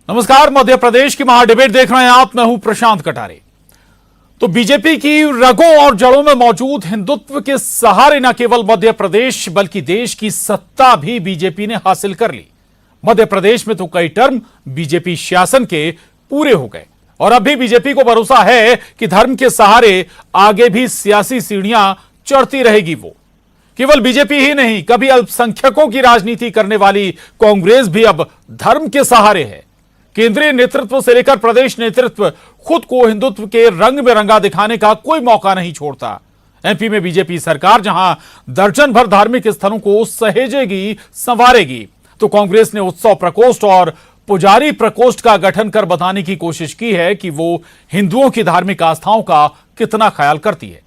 नमस्कार, मध्य प्रदेश की महाडिबेट देख रहे हैं आप। मैं हूं प्रशांत कटारे। तो बीजेपी की रगों और जड़ों में मौजूद हिंदुत्व के सहारे न केवल मध्य प्रदेश बल्कि देश की सत्ता भी बीजेपी ने हासिल कर ली। मध्य प्रदेश में तो कई टर्म बीजेपी शासन के पूरे हो गए और अब भी बीजेपी को भरोसा है कि धर्म के सहारे आगे भी सियासी सीढ़ियां चढ़ती रहेगी। वो केवल बीजेपी ही नहीं, कभी अल्पसंख्यकों की राजनीति करने वाली कांग्रेस भी अब धर्म के सहारे है। केंद्रीय नेतृत्व से लेकर प्रदेश नेतृत्व खुद को हिंदुत्व के रंग में रंगा दिखाने का कोई मौका नहीं छोड़ता। एमपी में बीजेपी सरकार जहां दर्जन भर धार्मिक स्थलों को सहेजेगी, संवारेगी, तो कांग्रेस ने उत्सव प्रकोष्ठ और पुजारी प्रकोष्ठ का गठन कर बताने की कोशिश की है कि वो हिंदुओं की धार्मिक आस्थाओं का कितना ख्याल करती है।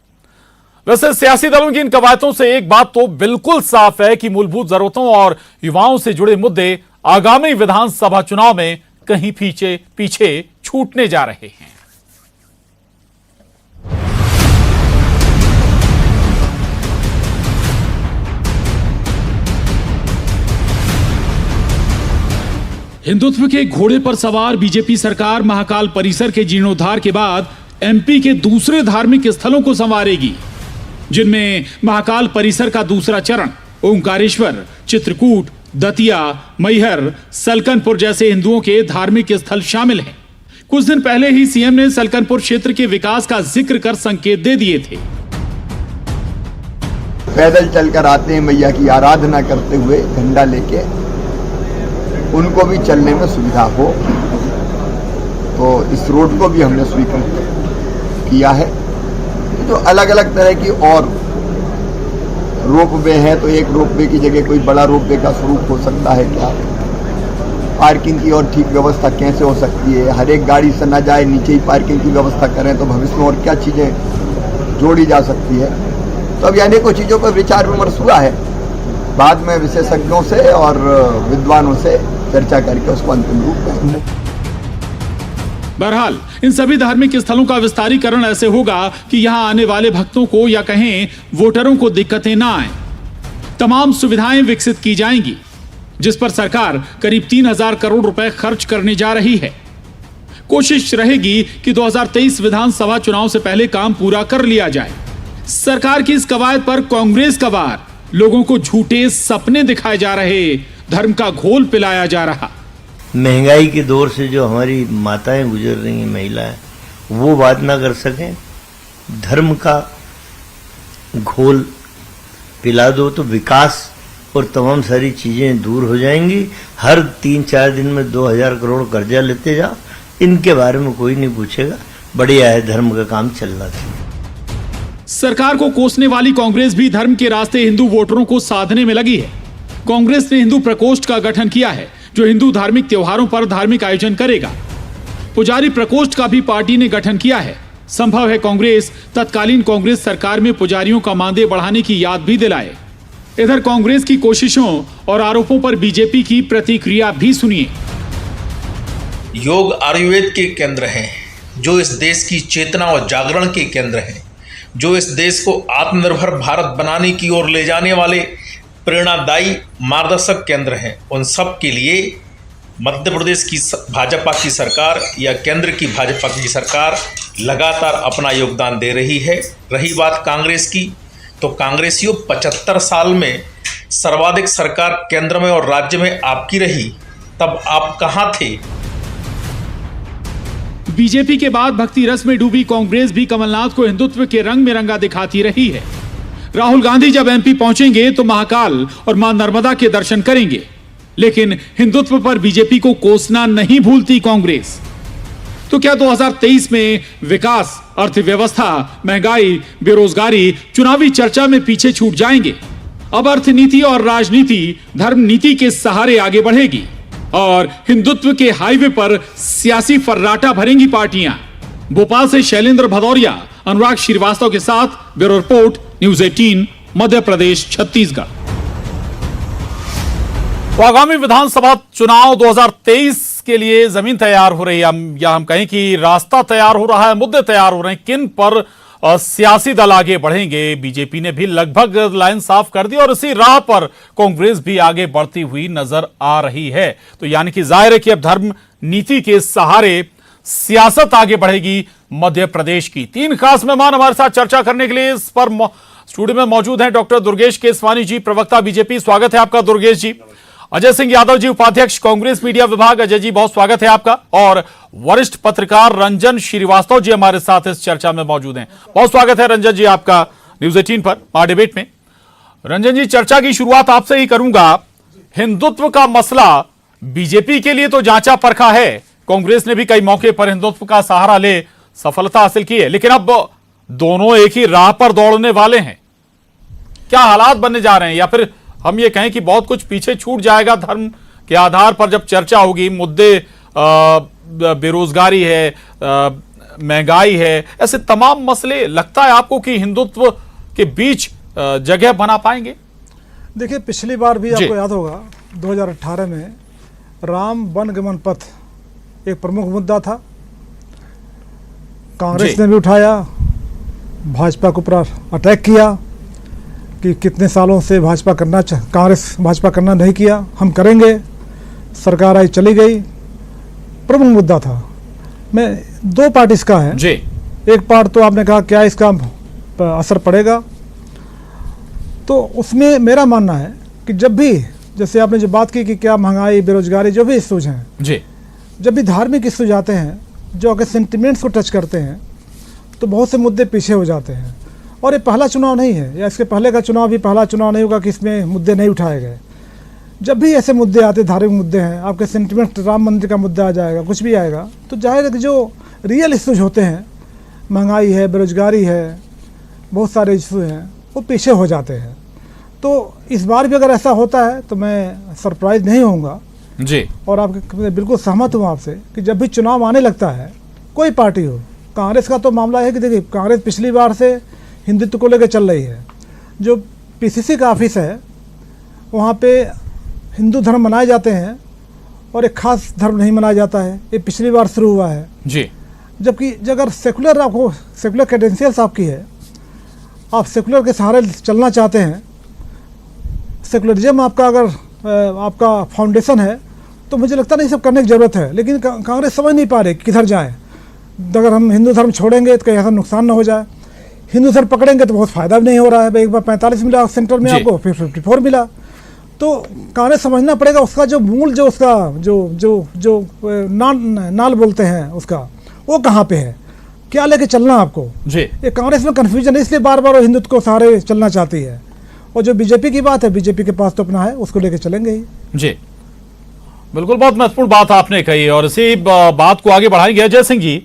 वैसे सियासी दलों की इन कवायतों से एक बात तो बिल्कुल साफ है कि मूलभूत जरूरतों और युवाओं से जुड़े मुद्दे आगामी विधानसभा चुनाव में कहीं पीछे छूटने जा रहे हैं। हिंदुत्व के घोड़े पर सवार बीजेपी सरकार महाकाल परिसर के जीर्णोद्धार के बाद एमपी के दूसरे धार्मिक स्थलों को संवारेगी, जिनमें महाकाल परिसर का दूसरा चरण ओंकारेश्वर, चित्रकूट, दतिया, मैहर, सलकनपुर जैसे हिंदुओं के धार्मिक स्थल शामिल हैं। कुछ दिन पहले ही सीएम ने सलकनपुर क्षेत्र के विकास का जिक्र कर संकेत दे दिए थे। पैदल चलकर आते हैं मैया की आराधना करते हुए झंडा लेके, उनको भी चलने में सुविधा हो, तो इस रोड को भी हमने स्वीकृत किया है। तो अलग अलग तरह की और रोपवे है, तो एक रोपवे की जगह कोई बड़ा रोपवे का स्वरूप हो सकता है क्या? पार्किंग की और ठीक व्यवस्था कैसे हो सकती है? हर एक गाड़ी से ना जाए, नीचे ही पार्किंग की व्यवस्था करें, तो भविष्य में और क्या चीजें जोड़ी जा सकती है? तो अब अनेकों चीजों पर विचार विमर्श हुआ है। बाद में विशेषज्ञों से और विद्वानों से चर्चा करके उसको अंतिम रूप देंगे। बहरहाल इन सभी धार्मिक स्थलों का विस्तारीकरण ऐसे होगा कि यहां आने वाले भक्तों को या कहें वोटरों को दिक्कतें ना आए। तमाम सुविधाएं विकसित की जाएंगी, जिस पर सरकार करीब 3000 करोड़ रुपए खर्च करने जा रही है। कोशिश रहेगी कि 2023 विधानसभा चुनाव से पहले काम पूरा कर लिया जाए। सरकार की इस कवायद पर कांग्रेस का वार, लोगों को झूठे सपने दिखाए जा रहे, धर्म का घोल पिलाया जा रहा। महंगाई के दौर से जो हमारी माताएं गुजर रही हैं, महिलाएं, वो बात ना कर सकें, धर्म का घोल पिला दो तो विकास और तमाम सारी चीजें दूर हो जाएंगी। हर 3-4 दिन में 2000 करोड़ कर्जा लेते जाओ, इनके बारे में कोई नहीं पूछेगा। बढ़िया है, धर्म का काम चल रहा था। सरकार को कोसने वाली कांग्रेस भी धर्म के रास्ते हिंदू वोटरों को साधने में लगी है। कांग्रेस ने हिंदू प्रकोष्ठ का गठन किया है, जो हिंदू धार्मिक त्योहारों पर धार्मिक आयोजन करेगा। पुजारी प्रकोष्ठ का भी पार्टी ने गठन किया है। संभव है कांग्रेस तत्कालीन कांग्रेस सरकार में पुजारियों का मानदेय बढ़ाने की याद भी दिलाए। इधर कांग्रेस की कोशिशों और आरोपों पर बीजेपी की प्रतिक्रिया भी सुनिए। योग आयुर्वेद के केंद्र हैं, जो इस देश की चेतना और जागरण के केंद्र हैं, जो इस देश को आत्मनिर्भर भारत बनाने की ओर ले जाने वाले प्रेरणादायी मार्गदर्शक केंद्र हैं। उन सब के लिए मध्य प्रदेश की भाजपा की सरकार या केंद्र की भाजपा की सरकार लगातार अपना योगदान दे रही है। रही बात कांग्रेस की, तो कांग्रेसियों 75 साल में सर्वाधिक सरकार केंद्र में और राज्य में आपकी रही, तब आप कहां थे? बीजेपी के बाद भक्ति रस में डूबी कांग्रेस भी कमलनाथ को हिंदुत्व के रंग में रंगा दिखाती रही है। राहुल गांधी जब एमपी पहुंचेंगे तो महाकाल और मां नर्मदा के दर्शन करेंगे, लेकिन हिंदुत्व पर बीजेपी को कोसना नहीं भूलती कांग्रेस। तो क्या 2023 में विकास, अर्थव्यवस्था, महंगाई, बेरोजगारी चुनावी चर्चा में पीछे छूट जाएंगे? अब अर्थनीति और राजनीति धर्म नीति के सहारे आगे बढ़ेगी और हिंदुत्व के हाईवे पर सियासी फर्राटा भरेंगी पार्टियां। भोपाल से शैलेंद्र भदौरिया, अनुराग श्रीवास्तव के साथ bureau report, news 18, Madhya Pradesh, Chhattisgarh. तो आगामी विधानसभा चुनाव 2023 के लिए जमीन तैयार हो रही है, या हम कहें कि रास्ता तैयार हो रहा है, मुद्दे तैयार हो रहे हैं। किन पर सियासी दल आगे बढ़ेंगे। बीजेपी ने भी लगभग लाइन साफ कर दी और इसी राह पर कांग्रेस भी आगे बढ़ती हुई नजर आ रही है। तो यानी कि जाहिर है कि अब धर्म नीति के सहारे सियासत आगे बढ़ेगी मध्य प्रदेश की। 3 खास मेहमान हमारे साथ चर्चा करने के लिए इस पर स्टूडियो में मौजूद हैं। डॉक्टर दुर्गेश केसवानी जी, प्रवक्ता बीजेपी, स्वागत है आपका दुर्गेश जी। अजय सिंह यादव जी, उपाध्यक्ष कांग्रेस मीडिया विभाग, अजय जी बहुत स्वागत है आपका। और वरिष्ठ पत्रकार रंजन श्रीवास्तव जी हमारे साथ इस चर्चा में मौजूद हैं। बहुत स्वागत है रंजन जी आपका न्यूज 18 पर मां डिबेट में। रंजन जी, चर्चा की शुरुआत आपसे ही करूंगा। हिंदुत्व का मसला बीजेपी के लिए तो जांचा परखा है, कांग्रेस ने भी कई मौके पर हिंदुत्व का सहारा ले सफलता हासिल की है, लेकिन अब दोनों एक ही राह पर दौड़ने वाले हैं। क्या हालात बनने जा रहे हैं, या फिर हम ये कहें कि बहुत कुछ पीछे छूट जाएगा धर्म के आधार पर जब चर्चा होगी? मुद्दे बेरोजगारी है, महंगाई है, ऐसे तमाम मसले लगता है आपको कि हिंदुत्व के बीच जगह बना पाएंगे? देखिए, पिछली बार भी आपको याद होगा 2018 में राम वन गमन पथ एक प्रमुख मुद्दा था। कांग्रेस ने भी उठाया, भाजपा के ऊपर अटैक किया कि कितने सालों से कांग्रेस भाजपा करना नहीं किया, हम करेंगे। सरकार आई, चली गई, प्रमुख मुद्दा था। मैं 2 पार्ट इसका है जी। एक पार्ट तो आपने कहा क्या इसका असर पड़ेगा, तो उसमें मेरा मानना है कि जब भी, जैसे आपने जो बात की कि क्या महंगाई, बेरोजगारी, जो भी इश्यूज हैं जी, जब भी धार्मिक इश्यूज आते हैं जो अगर सेंटिमेंट्स को टच करते हैं तो बहुत से मुद्दे पीछे हो जाते हैं। और ये पहला चुनाव नहीं है, या इसके पहले का चुनाव भी पहला चुनाव नहीं होगा कि इसमें मुद्दे नहीं उठाए गए। जब भी ऐसे मुद्दे आते, धार्मिक मुद्दे हैं, आपके सेंटिमेंट, राम मंदिर का मुद्दा आ जाएगा, कुछ भी आएगा, तो जाहिर है कि जो रियल इश्यूज होते हैं, महंगाई है, बेरोजगारी है, बहुत सारे इशू हैं, वो पीछे हो जाते हैं। तो इस बार भी अगर ऐसा होता है तो मैं सरप्राइज नहीं होऊंगा जी। और आपके बिल्कुल सहमत हूँ आपसे कि जब भी चुनाव आने लगता है, कोई पार्टी हो, कांग्रेस का तो मामला है कि देखिए कांग्रेस पिछली बार से हिंदुत्व को लेकर चल रही है। जो पीसीसी का ऑफिस है वहाँ पे हिंदू धर्म मनाए जाते हैं और एक खास धर्म नहीं मनाया जाता है, ये पिछली बार शुरू हुआ है जी। जबकि अगर सेकुलर, आपको सेकुलर क्रेडेंशियल्स आपकी है, आप सेकुलर के सहारे चलना चाहते हैं, सेकुलरिज्म आपका अगर आपका फाउंडेशन है, तो मुझे लगता नहीं सब करने की ज़रूरत है। लेकिन कांग्रेस समझ नहीं पा रही किधर जाए। अगर हम हिंदू धर्म छोड़ेंगे तो कहीं ऐसा नुकसान ना हो जाए, हिंदू धर्म पकड़ेंगे तो बहुत फ़ायदा भी नहीं हो रहा है। एक बार 45 मिला सेंटर में आपको, फिर 54 मिला, तो कांग्रेस समझना पड़ेगा उसका जो मूल, जो उसका जो नाल बोलते हैं उसका, वो कहाँ पे है, क्या लेके चलना आपको जी। ये कांग्रेस में कन्फ्यूजन है, इसलिए बार बार वो हिंदुत्व को सहारे चलना चाहती है। और जो बीजेपी की बात है, बीजेपी के पास तो अपना है, उसको लेके चलेंगे ही जी। बिल्कुल, बहुत महत्वपूर्ण बात आपने कही और इसी बात को आगे बढ़ाएंगे। अजय सिंह जी,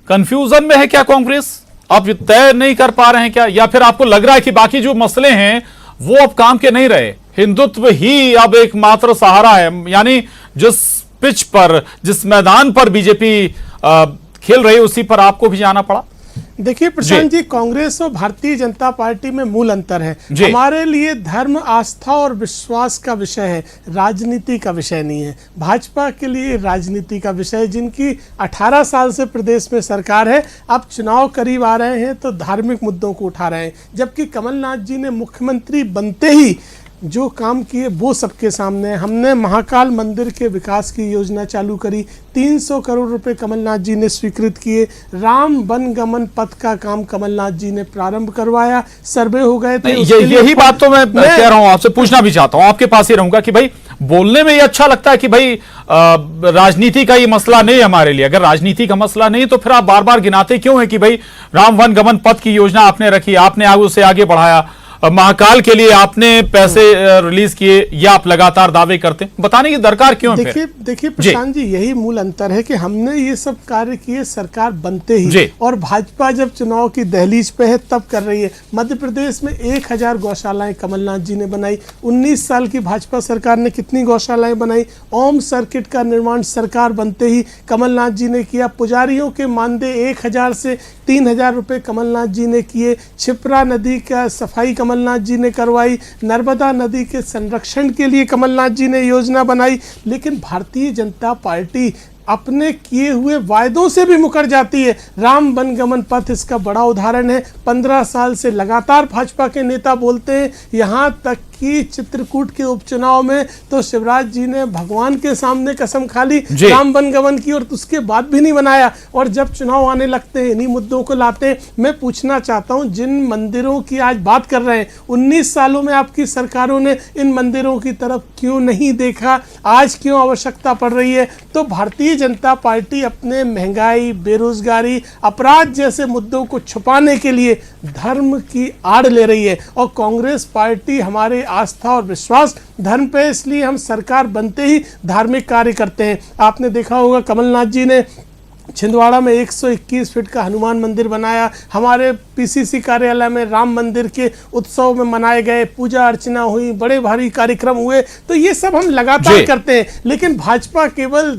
कंफ्यूजन में है क्या कांग्रेस? आप तय नहीं कर पा रहे हैं क्या, या फिर आपको लग रहा है कि बाकी जो मसले हैं वो अब काम के नहीं रहे, हिंदुत्व ही अब एकमात्र सहारा है? यानी जिस पिच पर, जिस मैदान पर बीजेपी खेल रही है, उसी पर आपको भी जाना पड़ा? देखिए प्रशांत जी, कांग्रेस और भारतीय जनता पार्टी में मूल अंतर है। हमारे लिए धर्म, आस्था और विश्वास का विषय है, राजनीति का विषय नहीं है। भाजपा के लिए राजनीति का विषय है, जिनकी 18 साल से प्रदेश में सरकार है। अब चुनाव करीब आ रहे हैं तो धार्मिक मुद्दों को उठा रहे हैं, जबकि कमलनाथ जी ने मुख्यमंत्री बनते ही जो काम किए वो सबके सामने है। हमने महाकाल मंदिर के विकास की योजना चालू करी, 300 करोड़ रुपए कमलनाथ जी ने स्वीकृत किए। राम वन गमन पथ का काम कमलनाथ जी ने प्रारंभ करवाया, सर्वे हो गए थे। यही बात तो मैं कह रहा हूं, आपसे पूछना भी चाहता हूं, आपके पास ही रहूंगा कि भाई बोलने में ये अच्छा लगता है कि भाई राजनीति का ये मसला नहीं है हमारे लिए। अगर राजनीति का मसला नहीं तो फिर आप बार बार गिनाते क्यों है कि भाई राम वन गमन पथ की योजना आपने रखी, आपने आगे उसे आगे बढ़ाया, महाकाल के लिए आपने पैसे रिलीज किए, या आप लगातार दावे करते हैं, बताने की दरकार क्यों है? देखिए प्रशांत जी, यही मूल अंतर है कि हमने ये सब कार्य किए सरकार बनते ही, और भाजपा जब चुनाव की दहलीज पे है तब कर रही है। मध्य प्रदेश में 1000 गौशालाएं कमलनाथ जी ने बनाई। 19 साल की भाजपा सरकार ने कितनी गौशालाएं बनाई? ओम सर्किट का निर्माण सरकार बनते ही कमलनाथ जी ने किया। पुजारियों के मानदेय 1000 से 3000 रुपए कमलनाथ जी ने किए। छिपरा नदी का सफाई कमलनाथ जी ने करवाई। नर्मदा नदी के संरक्षण के लिए कमलनाथ जी ने योजना बनाई। लेकिन भारतीय जनता पार्टी अपने किए हुए वायदों से भी मुकर जाती है। राम वनगमन पथ इसका बड़ा उदाहरण है। 15 साल से लगातार भाजपा के नेता बोलते हैं, यहाँ तक कि चित्रकूट के उपचुनाव में तो शिवराज जी ने भगवान के सामने कसम खा ली राम वनगमन की, और उसके बाद भी नहीं बनाया। और जब चुनाव आने लगते हैं इन्हीं मुद्दों को लाते हैं। मैं पूछना चाहता हूं, जिन मंदिरों की आज बात कर रहे हैं, 19 सालों में आपकी सरकारों ने इन मंदिरों की तरफ क्यों नहीं देखा? आज क्यों आवश्यकता पड़ रही है? तो भारतीय जनता पार्टी अपने महंगाई, बेरोजगारी, अपराध जैसे मुद्दों को छुपाने के लिए धर्म की आड़ ले रही है। और कांग्रेस पार्टी हमारे आस्था और विश्वास धर्म पे, इसलिए हम सरकार बनते ही धार्मिक कार्य करते हैं। आपने देखा होगा कमलनाथ जी ने छिंदवाड़ा में 121 फीट का हनुमान मंदिर बनाया। हमारे पीसीसी कार्यालय में राम मंदिर के उत्सव में मनाए गए, पूजा अर्चना हुई, बड़े भारी कार्यक्रम हुए। तो ये सब हम लगातार करते हैं, लेकिन भाजपा केवल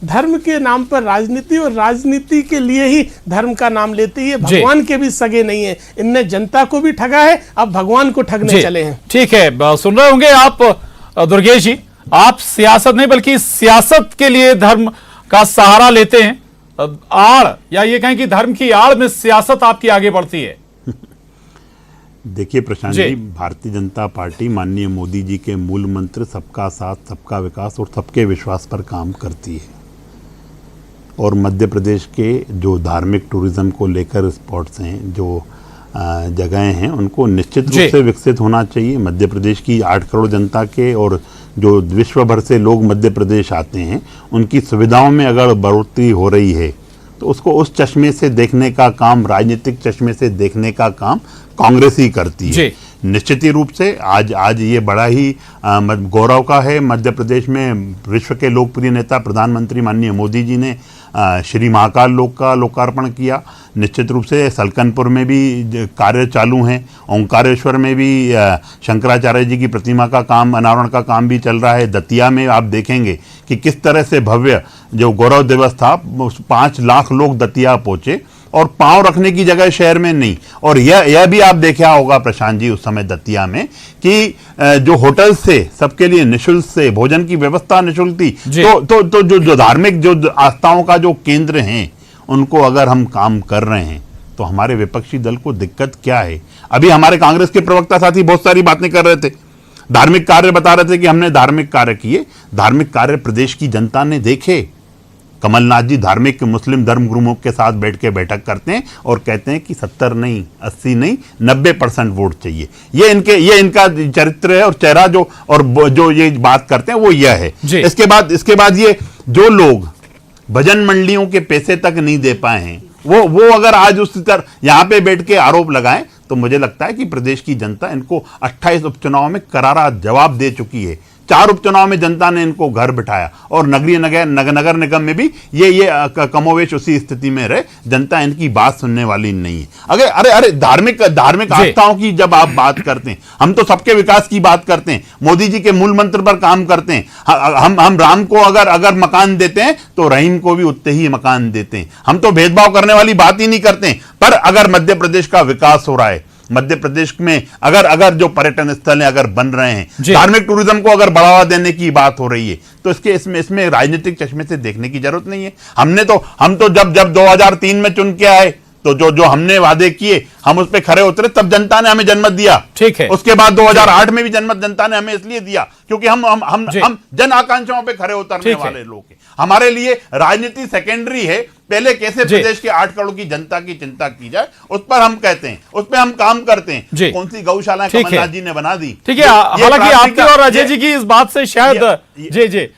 धर्म के नाम पर राजनीति और राजनीति के लिए ही धर्म का नाम लेती है। भगवान के भी सगे नहीं है। इनने जनता को भी ठगा है, अब भगवान को ठगने चले हैं। ठीक है, सुन रहे होंगे आप दुर्गेश जी, आप सियासत नहीं बल्कि सियासत के लिए धर्म का सहारा लेते हैं। आड़, या ये कहें कि धर्म की आड़ में सियासत आपकी आगे बढ़ती है। देखिए प्रशांत जी, भारतीय जनता पार्टी माननीय मोदी जी के मूल मंत्र सबका साथ, सबका विकास और सबके विश्वास पर काम करती है। और मध्य प्रदेश के जो धार्मिक टूरिज्म को लेकर स्पॉट्स हैं, जो जगहें हैं, उनको निश्चित रूप से विकसित होना चाहिए। मध्य प्रदेश की 8 करोड़ जनता के और जो विश्व भर से लोग मध्य प्रदेश आते हैं, उनकी सुविधाओं में अगर बढ़ोतरी हो रही है तो उसको उस चश्मे से देखने का काम, राजनीतिक चश्मे से देखने का काम कांग्रेस ही करती है। निश्चित ही रूप से आज ये बड़ा ही गौरव का है। मध्य प्रदेश में विश्व के लोकप्रिय नेता प्रधानमंत्री माननीय मोदी जी ने श्री महाकाल लोक का लोकार्पण किया। निश्चित रूप से सलकनपुर में भी कार्य चालू हैं, ओंकारेश्वर में भी शंकराचार्य जी की प्रतिमा का काम, अनावरण का काम भी चल रहा है। दतिया में आप देखेंगे कि किस तरह से भव्य जो गौरव दिवस था, 5 लाख लोग दतिया पहुंचे और पांव रखने की जगह शहर में नहीं। और यह भी आप देखा होगा प्रशांत जी उस समय दतिया में कि जो होटल से सबके लिए निःशुल्क से भोजन की व्यवस्था निःशुल्क थी। तो जो धार्मिक जो आस्थाओं का जो केंद्र हैं, उनको अगर हम काम कर रहे हैं तो हमारे विपक्षी दल को दिक्कत क्या है? अभी हमारे कांग्रेस के प्रवक्ता साथी बहुत सारी बातें कर रहे थे, धार्मिक कार्य बता रहे थे कि हमने धार्मिक कार्य किए। धार्मिक कार्य प्रदेश की जनता ने देखे। कमलनाथ जी धार्मिक मुस्लिम धर्म गुरुओं के साथ बैठ के बैठक करते हैं और कहते हैं कि 70 नहीं, 80 नहीं, 90% वोट चाहिए। ये इनका चरित्र है और चेहरा जो ये बात करते हैं वो यह है। इसके बाद ये जो लोग भजन मंडलियों के पैसे तक नहीं दे पाए हैं, वो अगर आज उस तरह यहां पे बैठ के आरोप लगाएं, तो मुझे लगता है कि प्रदेश की जनता इनको 28 उपचुनाव में करारा जवाब दे चुकी है। 4 उपचुनाव में जनता ने इनको घर बिठाया और नगर निगम में भी ये कमोवेश उसी स्थिति में रहे। जनता इनकी बात सुनने वाली नहीं है। अरे धार्मिक आस्थाओं की जब आप बात करते हैं, हम तो सबके विकास की बात करते हैं, मोदी जी के मूल मंत्र पर काम करते हैं। हम राम को अगर मकान देते हैं तो रहीम को भी उतने ही मकान देते हैं। हम तो भेदभाव करने वाली बात ही नहीं करते हैं। पर अगर मध्य प्रदेश का विकास हो रहा है, मध्य प्रदेश में अगर जो पर्यटन स्थल हैं अगर बन रहे हैं, धार्मिक टूरिज्म को अगर बढ़ावा देने की बात हो रही है, तो इसमें राजनीतिक चश्मे से देखने की जरूरत नहीं है। हम तो जब 2003 में चुन के आए तो जो हमने वादे किए हम उस पे खरे उतरे, तब जनता ने हमें जनमत दिया। ठीक है। उसके बाद 2008 में भी जनमत जनता ने हमें इसलिए दिया क्योंकि हम जन आकांक्षाओं पे खरे उतरने वाले लोग हैं। हमारे लिए राजनीति सेकेंडरी है। पहले कैसे प्रदेश के 8 करोड़ की जनता की चिंता की जाए, उस पर हम कहते हैं, उस पर हम काम करते हैं। कौन सी गौशाला कमलनाथ जी ने बना दी। ठीक है, हालांकि आपकी और अजय जी की इस बात से शायद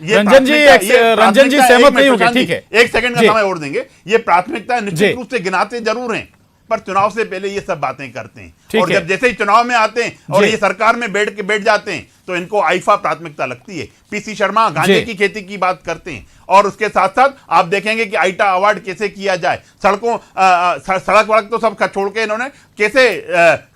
रंजन जी सहमत नहीं होंगे। ठीक है, 1 सेकंड का समय और देंगे। ये प्राथमिकता निश्चित रूप से गिनाते जरूर हैं, पर चुनाव से पहले ये सब बातें करते हैं। और जब जैसे ही चुनाव में आते हैं और ये सरकार में बैठ जाते हैं तो इनको आईफा प्राथमिकता लगती है। पीसी शर्मा गांजे की खेती की बात करते हैं और उसके साथ साथ आप देखेंगे कि आईटा अवार्ड कैसे किया जाए। सड़क वड़क तो सब छोड़ के इन्होंने कैसे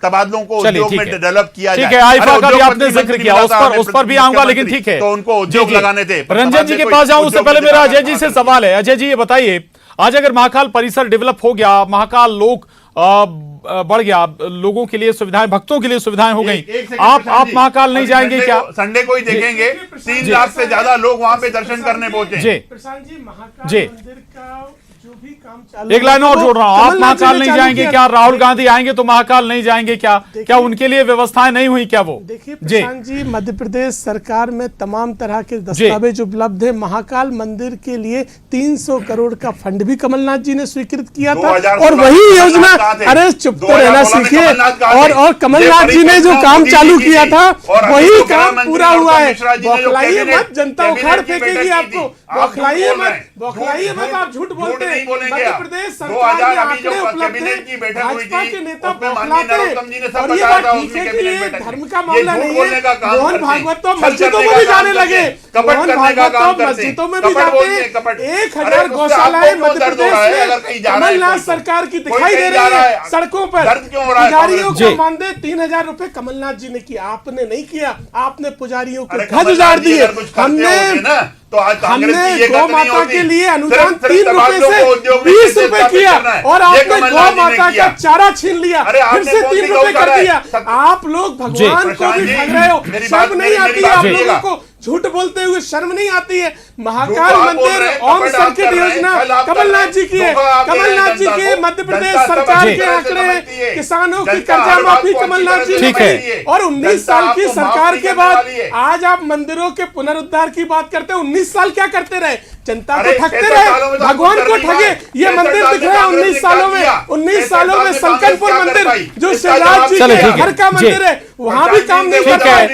तबादलों को उद्योग में डेवलप किया जाए। आईफा का भी आपने जिक्र किया, उस पर भी आऊंगा, लेकिन ठीक है, तो उनको उद्योग लगाने थे। रंजन जी के पास जाऊं उससे पहले मेरा अजय जी से सवाल है। अजय जी ये बताइए, आज अगर महाकाल परिसर डेवलप हो गया, महाकाल लोक बढ़ गया, लोगों के लिए सुविधाएं, भक्तों के लिए सुविधाएं हो गई। आप महाकाल नहीं जाएंगे क्या? संडे को ही देखेंगे 3 लाख से ज्यादा लोग वहां पे दर्शन करने पहुंचे। जी प्रशांत जी, महाकाल जी। मंदिर का जो भी काम चालू, एक लाइन और जोड़ रहा हूं, आप कमलनाथ जी महाकाल ने नहीं चालू जाएंगे किया। क्या? राहुल गांधी आएंगे तो महाकाल नहीं जाएंगे क्या? क्या उनके लिए व्यवस्थाएं नहीं हुई क्या? वो देखिए प्रशांत जी, मध्य प्रदेश सरकार में तमाम तरह के जी। दस्तावेज उपलब्ध है। महाकाल मंदिर के लिए 300 करोड़ का फंड भी कमलनाथ जी ने स्वीकृत किया था, 2016 और वही योजना, कमलनाथ थे। अरे चुप तो रहना 2016 में सीखिए। कमलनाथ कहाँ थे? और कमलनाथ जी ने जो काम मोदी चालू की किया थी। था और वही अभी तो काम प्रधानमंत्री पूरा हुआ है। मिश्रा जी ने जो बौखलाइए कैबिनेट- मत, जनता कैबिनेट उखाड़ की फेंकेगी बैठक की आपको। थी। आप बौखलाइए झूठ बोल मत, रहे हैं। बौखलाइए झूठ मत, आप झूठ बोलते नहीं हैं। बोलेंगे मध्य आप। प्रदेश सरकार 2000 के अभी जो आंकड़े उपलब्ध कैबिनेट की हैं, बैठक हुई भाजपा थी, के नेता उसमें माननीय बौखलाते हैं। नरोत्तम जी ने सब और ये बताया बात था ठीक उसमें है कि कैबिनेट ये बैठक धर्म में। का ये मामला झूठ नहीं बोलने का है। काम मोहन करते हैं। भागवत तो छल मस्जिदों करने में का भी काम जाने करते लगे। हैं। कपट मोहन करने का भागवत काम तो करते हैं। मस्जिदों में भी कपट जाते बोलते हैं, हैं। कपट। 1000 अरे उससे गौशालाएं आपको क्यों मध्य दर्द हो प्रदेश रहा है? में अगर कहीं जा रहा है कमलनाथ कोई तो। सरकार की कोई दिखाई कहीं दे जा रही रहा है है। सड़कों पर। दर्द क्यों हो रहा है पुजारियों कांग्रेस? को मानदेय 3000 रुपए कमलनाथ जी ने किया, आपने नहीं किया। आपने पुजारियों को अरे ध्वज कमलनाथ उजाड़ जी दिए। अगर कुछ करते होते हमने ना, तो आज कांग्रेस की ये गौ गत नहीं माता होती। के लिए अनुदान सिर्फ 3 रुपए तबादलों से को उद्योग में 20 कैसे रुपए स्थापित किया, करना है, और ये आपने कमलनाथ गौ जी ने माता किया। का चारा छीन लिया, अरे फिर आपने से कौन 3 सी रुपए कर गौशाला है? दिया। आप लोग भगवान को भी प्रशांत जी, ठग रहे हो। मेरी बात- शर्म नहीं मेरी आती है बात आप सुनिएगा। लोगों को? झूठ बोलते हुए शर्म नहीं आती है? झूठ महाकाल आप बोल मंदिर रहे हैं, ऑन कपट आप सर्किट कर रहे हैं, योजना छल आप कर कमलनाथ रहे जी हैं, की है। धोखा आप दे रहे हैं कमलनाथ जी जनता के को। मध्य प्रदेश जनता सब सरकार अच्छी के तरह से आंकड़े समझती है। किसानों की जनता कर्जा हर बात माफी को अच्छी कमलनाथ तरह जी से ने ठीक है। की। और 19 जनता साल की आपको माफ सरकार नहीं के करने बाद वाली है। आज आप मंदिरों के पुनरुद्धार की बात करते हैं। 19 साल क्या करते रहे? जनता को अरे ठगते 63 रहे, सालों में तो भगवान कुछ को कर नहीं ठगे। पाए। ये 63 मंदिर साल दिख में रहा है कांग्रेस 19 ने सालों क्या में। किया? 19 सालों में 63 संकनपुर साल में मंदिर कांग्रेस जो इसका शिवराज जवाब जी चलो के ठीक है। घर का जी। मंदिर है, वहां भी काम नहीं ठीक करता है, है। और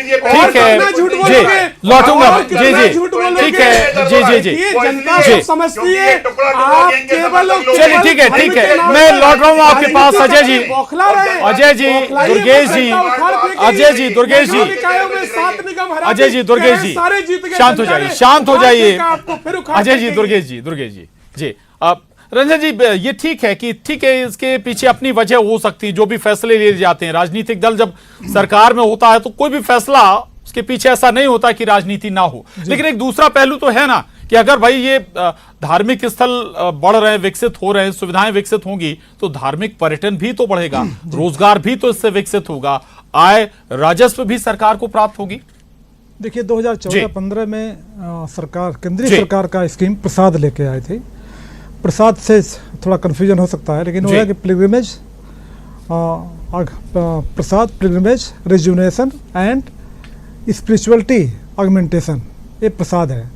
ठीक है, कितना झूठ जी, बोलोगे? लौटूंगा और मैं। जी, कितना जी, झूठ बोलोगे? ठीक है, जी, जी, जी। ये वो जनता इसलिए सब समझती क्योंकि है। ये टुकड़ा टुकड़ा आप गैंग के केवल समर्थक लोग चलिए ठीक है, ठीक है, मैं लौट रहा हूँ आपके पास। अजय जी, बौखला रहे हैं। अजय जी, बौखलाइए दुर्गेश मत, जी, जनता उखाड़ फेंकेगी। अजय जी, दुर्गेश जी, निकायों में 7 निगम हरा अजय जी, दी, दुर्गेश कहे जी, सारे जीत गए, शांत हो जनता जाइए, ने शांत हो उखाड़ जाइए। फेंका आपको, फिर उखाड़ अजय जी, फेंकेगी। दुर्गेश जी अब रंजन जी, ये ठीक है कि ठीक है, इसके पीछे अपनी वजह हो सकती है। जो भी फैसले लिए जाते हैं, राजनीतिक दल जब सरकार में होता है तो कोई भी फैसला उसके पीछे ऐसा नहीं होता कि राजनीति ना हो। लेकिन एक दूसरा पहलू तो है ना कि अगर भाई ये धार्मिक स्थल बढ़ रहे हैं, विकसित हो रहे हैं, सुविधाएं विकसित होंगी तो धार्मिक पर्यटन भी तो बढ़ेगा, रोजगार भी तो इससे विकसित होगा, आय राजस्व भी सरकार को प्राप्त होगी। देखिए 2014-15 में सरकार, केंद्रीय जी। सरकार का स्कीम प्रसाद लेके आए थे। प्रसाद से थोड़ा कन्फ्यूजन हो सकता है, लेकिन वो जी। है कि pilgrimage, Prasad, pilgrimage, rejuvenation and spirituality augmentation, ये प्रसाद है।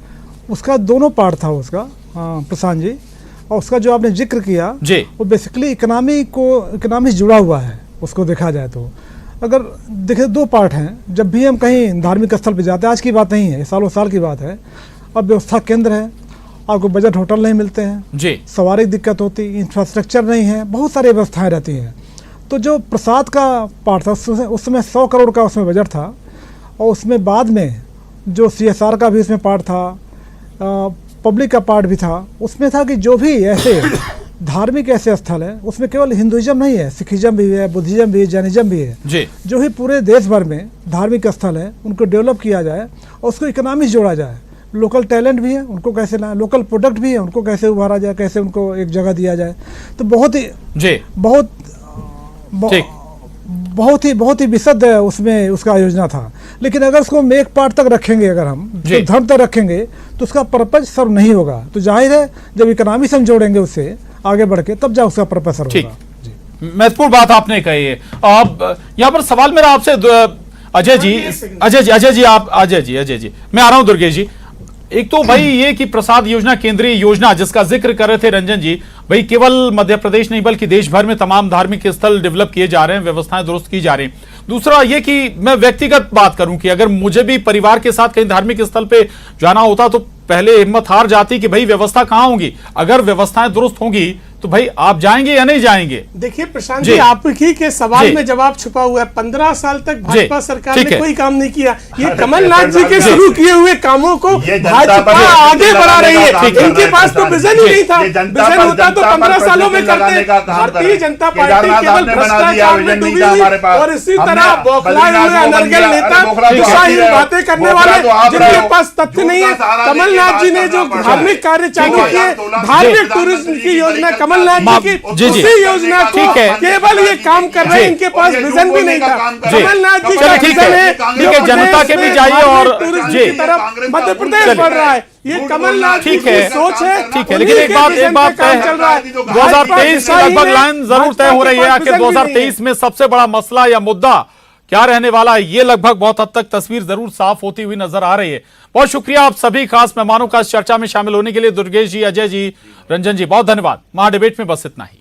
उसका दोनों पार्ट था उसका, प्रशांत जी। और उसका जो आपने जिक्र किया जी। वो बेसिकली इकोनॉमी से जुड़ा हुआ है। उसको देखा जाए तो अगर देखें 2 पार्ट हैं। जब भी हम कहीं धार्मिक स्थल पे जाते हैं, आज की बात नहीं है, सालों साल की बात है, अब व्यवस्था केंद्र है, आपको बजट होटल नहीं मिलते हैं जी, सवारी की दिक्कत होती, इंफ्रास्ट्रक्चर नहीं है, बहुत सारी व्यवस्थाएं रहती हैं। तो जो प्रसाद का पार्ट था उस समय 100 करोड़ का उसमें बजट था, और उसमें बाद में जो CSR का भी उसमें पार्ट था, पब्लिक का पार्ट भी था। उसमें था कि जो भी ऐसे धार्मिक ऐसे स्थल है, उसमें केवल हिंदुइज्म नहीं है, सिखिज्म भी है, बुद्धिज्म भी है, जैनिज्म भी है, जी, जो ही पूरे देश भर में धार्मिक स्थल है उनको डेवलप किया जाए और उसको इकोनॉमी से जोड़ा जाए। लोकल टैलेंट भी है, उनको कैसे लाए, लोकल प्रोडक्ट भी है, उनको कैसे उभारा जाए, कैसे उनको एक जगह दिया जाए। तो बहुत ही जी, ठीक। बहुत ही विशद उसमें उसका योजना था। लेकिन अगर उसको हम एक पार्ट तक रखेंगे, अगर हम जी। तो धर्म तक रखेंगे तो उसका पर्पज सर्व नहीं होगा। तो जाहिर है जब इकोनॉमी से हम जोड़ेंगे उससे आगे बढ़ के, तब जा उसका पर्पज सर्व ठीक। होगा। महत्वपूर्ण बात आपने कही है। अब यहाँ पर सवाल मेरा आपसे अजय जी, मैं आ रहा हूं दुर्गेश जी। एक तो भाई ये कि प्रसाद योजना केंद्रीय योजना जिसका जिक्र कर रहे थे रंजन जी, भाई केवल मध्य प्रदेश नहीं बल्कि देश भर में तमाम धार्मिक स्थल डेवलप किए जा रहे हैं, व्यवस्थाएं दुरुस्त की जा रही हैं। दूसरा ये कि मैं व्यक्तिगत बात करूं कि अगर मुझे भी परिवार के साथ कहीं धार्मिक स्थल पे जाना होता तो पहले हिम्मत हार जाती कि भाई व्यवस्था कहां होगी। अगर व्यवस्थाएं दुरुस्त होंगी तो भाई आप जाएंगे या नहीं जाएंगे? देखिए प्रशांत जी, आपकी के सवाल में जवाब छुपा हुआ है। 15 साल तक भाजपा सरकार ने कोई काम नहीं किया। ये कमलनाथ जी के शुरू किए हुए कामों को भाजपा आगे बढ़ा रही है। इनके पास तो विजन ही नहीं था, विजन होता तो 15 सालों में करते। भारतीय जनता पार्टी केवल भ्रष्टाचार में डूबी हुई और इसी तरह बौखलाए हुए अनर्गल नेता, दिशाहीन बातें करने वाले जिनके पास तथ्य नहीं है। कमलनाथ जी ने जो धार्मिक कार्य चालू किए, धार्मिक टूरिज्म की योजना कमलनाथ जी की जी, जी। उसी योजना को ठीक है। केवल ये काम कर रहे हैं, जी। इनके पास और ये विजन भी नहीं था। जी। कमलनाथ जी का चलिए, ठीक विजन है। है ठीक है, जनता के भी जाइए और टूरिज्म जी। की तरफ मध्य प्रदेश बढ़ रहा है। ये कमलनाथ जी ठीक की है। सोच है। ठीक है, लेकिन उन्हीं एक के बात विजन पे काम तय चल रहा है। 2023 की लगभग लाइन जरूर तय हो रही है। आखिर भाजपा के पास विजन भी नहीं 2023 में सबसे बड़ा मसला या मुद्दा क्या रहने वाला है, ये लगभग बहुत हद तक तस्वीर जरूर साफ होती हुई नजर आ रही है। बहुत शुक्रिया आप सभी खास मेहमानों का इस चर्चा में शामिल होने के लिए। दुर्गेश जी, अजय जी, रंजन जी, बहुत धन्यवाद। महाडिबेट में बस इतना ही।